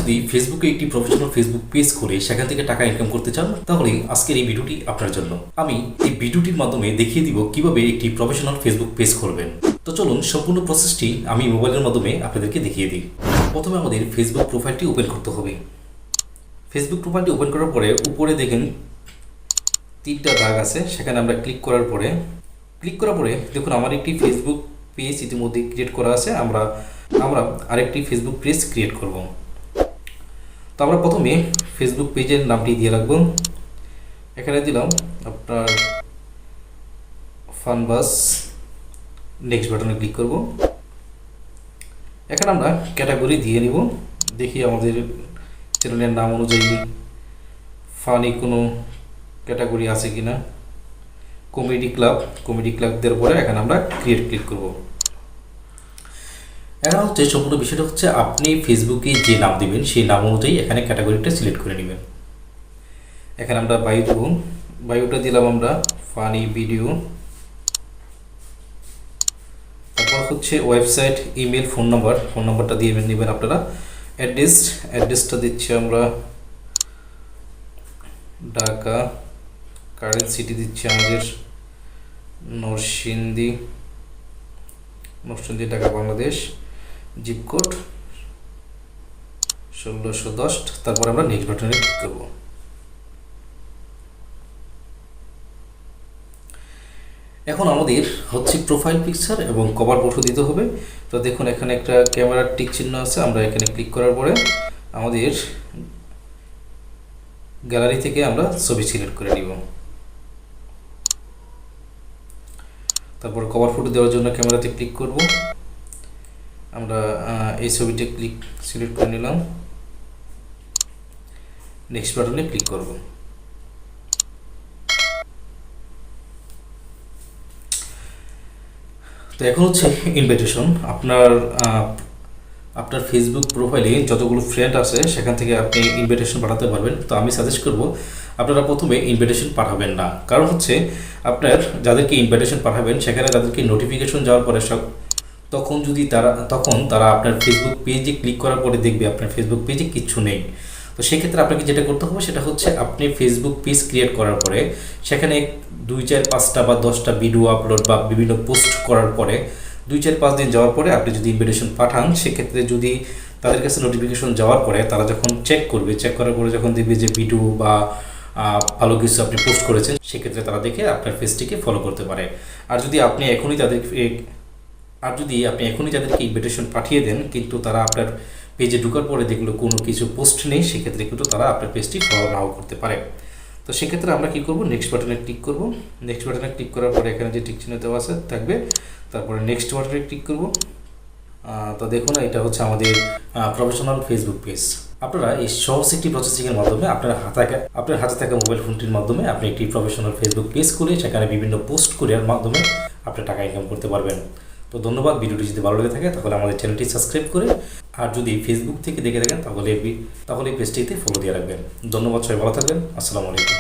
যদি ফেসবুকে একটি প্রফেশনাল ফেসবুক পেজ করে সেখান থেকে টাকা ইনকাম করতে চান, তাহলে আজকের এই ভিডিওটি আপনার জন্য। আমি এই ভিডিওটির মাধ্যমে দেখিয়ে দিব কিভাবে একটি প্রফেশনাল ফেসবুক পেজ করবেন। তো চলুন সম্পূর্ণ প্রসেসটি আমি মোবাইলের মাধ্যমে আপনাদেরকে দেখিয়ে দিই। প্রথমে আমাদের ফেসবুক প্রোফাইলটি ওপেন করতে হবে। ফেসবুক প্রোফাইলটি ওপেন করার পরে উপরে দেখেন তিনটা দাগ আছে, সেখানে আমরা ক্লিক করার পরে দেখুন আমার একটি ফেসবুক পেজ ইতিমধ্যে ক্রিয়েট করা আছে। আমরা আরেকটি ফেসবুক পেজ ক্রিয়েট করব। তো আমরা প্রথমে ফেসবুক পেজের নামটি দিয়ে রাখব। এখানে দিলাম আপনার ফানবাস, নেক্সট বাটনে ক্লিক করব। এখানে আমরা ক্যাটাগরি দিয়ে নিব। দেখি আমাদের চ্যানেলের নাম অনুযায়ী ফানি কোনো ক্যাটাগরি আছে কিনা। কমেডি ক্লাব দেওয়ার পরে এখানে আমরা ক্লিক করব। এখন হচ্ছে সম্পূর্ণ বিষয়টা হচ্ছে আপনি ফেসবুকে যে নাম দিবেন সেই নাম অনুযায়ী এখানে ক্যাটাগরিটা সিলেক্ট করে নেবেন। এখানে আমরা বায়োটা দিলাম আমরা ফানি ভিডিও। তারপর হচ্ছে ওয়েবসাইট, ইমেল, ফোন নাম্বারটা দিয়ে নেবেন আপনারা। অ্যাড্রেসটা দিচ্ছি আমরা ঢাকা, কারেন্ট সিটি দিচ্ছি আমাদের নরসিংদী ঢাকা বাংলাদেশ, জিপ কোড 1610। তারপর আমরা নেক্সট বাটনে ক্লিক করব। এখন আমাদের হচ্ছে প্রোফাইল পিকচার এবং কভার ফটো দিতে হবে। তো দেখুন এখানে একটা ক্যামেরার টিক চিহ্ন আছে, আমরা এখানে ক্লিক করার পরে আমাদের গ্যালারি থেকে আমরা ছবি সিলেক্ট করে নিব। তারপর কভার ফটো দেওয়ার জন্য ক্যামেরাতে ক্লিক করব। আমরা এই ছবিটা সিলেক্ট করে নিলাম, নেক্সট বাটনে ক্লিক করব। তো এখন হচ্ছে ইনভাইটেশন। আপনার ফেসবুক প্রোফাইলে যতগুলো ফ্রেন্ড আছে সেখান থেকে আপনি ইনভাইটেশন পাঠাতে পারবেন। তো আমি সাজেস্ট করব আপনারা প্রথমে ইনভাইটেশন পাঠাবেন না, কারণ হচ্ছে আপনার যাদেরকে ইনভাইটেশন পাঠাবেন সেখানে তাদেরকে নোটিফিকেশন যাওয়ার পরে তখন তারা আপনার ফেসবুক পেজে ক্লিক করার পরে দেখবে আপনার ফেসবুক পেজে কিচ্ছু নেই। তো সেক্ষেত্রে আপনাকে যেটা করতে হবে সেটা হচ্ছে আপনি ফেসবুক পেজ ক্রিয়েট করার পরে সেখানে 2, 4, 5টা বা 10টা ভিডিও আপলোড বা বিভিন্ন পোস্ট করার পরে 2, 4, 5 দিন যাওয়ার পরে আপনি যদি ইনভিটেশন পাঠান, সেক্ষেত্রে যদি তাদের কাছে নোটিফিকেশন যাওয়ার পরে তারা যখন চেক করার পরে যখন দেখবে যে ভিডিও বা ভালো কিছু আপনি পোস্ট করেছেন, সেক্ষেত্রে তারা দেখে আপনার পেজটিকে ফলো করতে পারে। আর যদি আপনি এখনই তাদেরকে ইনভিটেশন পাঠিয়ে দেন কিন্তু তারা আপনার পেজে ঢোকার পরে দেখলো কোনো কিছু পোস্ট নেই, সেক্ষেত্রে কিন্তু তারা আপনার পেজটি ফলো নাও করতে পারে। তো সেক্ষেত্রে আমরা কি করব, নেক্সট বাটনে ক্লিক করব। নেক্সট বাটনে ক্লিক করার পরে এখানে যে টিক চিহ্ন দেওয়া আছে থাকবে, তারপরে নেক্সট বাটনে ক্লিক করব। তো দেখুন এটা হচ্ছে আমাদের প্রফেশনাল ফেসবুক পেজ। আপনারা এই সহজ একটি প্রসেসিংয়ের মাধ্যমে আপনার হাতে থাকা মোবাইল ফোনটির মাধ্যমে আপনি একটি প্রফেশনাল ফেসবুক পেজ করে সেখানে বিভিন্ন পোস্ট করার মাধ্যমে আপনি টাকা ইনকাম করতে পারবেন। তো ধন্যবাদ। ভিডিওটি যদি ভালো লেগে থাকে তাহলে আমাদের চ্যানেলটি সাবস্ক্রাইব করে, আর যদি ফেসবুক থেকে দেখে থাকেন তাহলে এই পেজটিতে ফলো দিয়ে রাখবেন। ধন্যবাদ, সবাই ভালো থাকবেন। আসসালামু আলাইকুম।